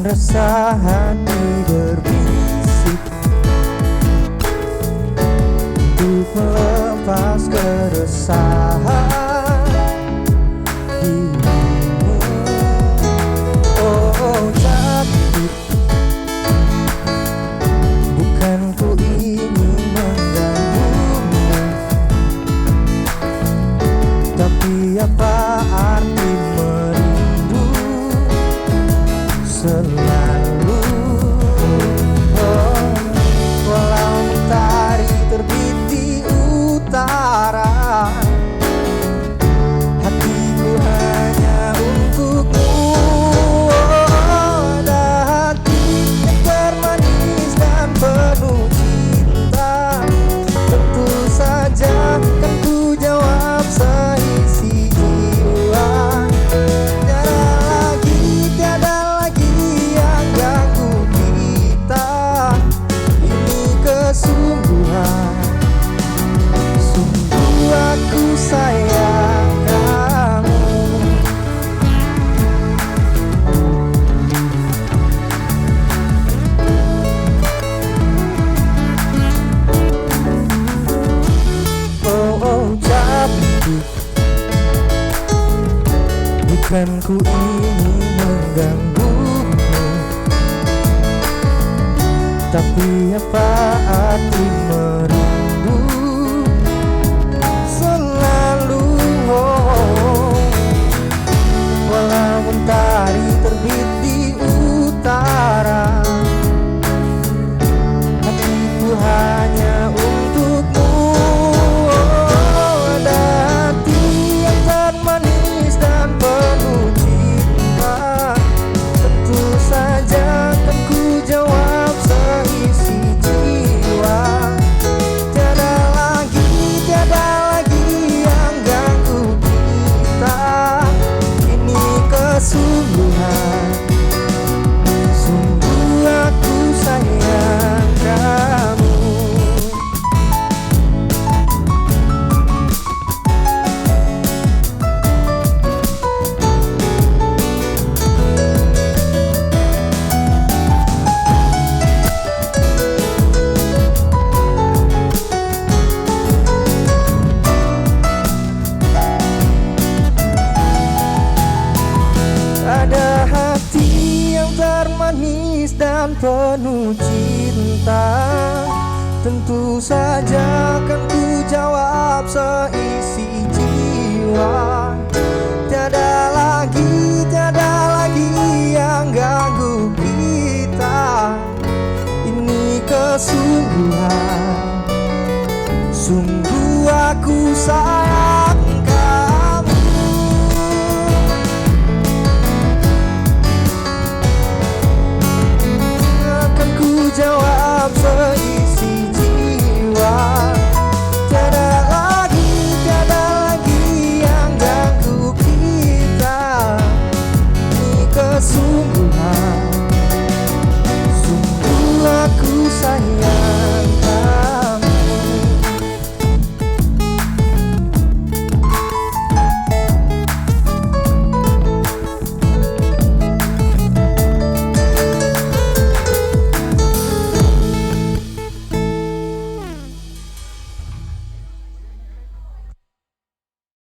resah hati berbisik untuk melepas keresahan dirimu. Oh cantik, bukan ku ingin mengganggumu, tapi apa arti merindu selalu. Oh, walau mentari terbit di utara, hatiku hanya untukmu. Oh, ada hati yang termanis dan penuh cinta, tentu saja kan ku jawab seisi jiwa. Tiada lagi yang ganggu kita, ini kesungguhan. Sungguh aku sayang kamu. Oh cantik, bukan ku ingin mengganggumu, tapi apa arti merindu selalu. Oh, walau mentari terbit di utara, hatiku hanya untukmu. Oh, ada hati yang termanis dan penuh cinta, tentu saja kan ku jawab seisi jiwa. Tiada lagi yang ganggu kita, ini kesungguhan. Sungguh aku sayang kamu. Ada hati yang termanis dan penuh cinta, tentu saja kan ku jawab seisi jiwa. Tiada lagi yang ganggu kita, ini kesungguhan. Sungguh aku sayang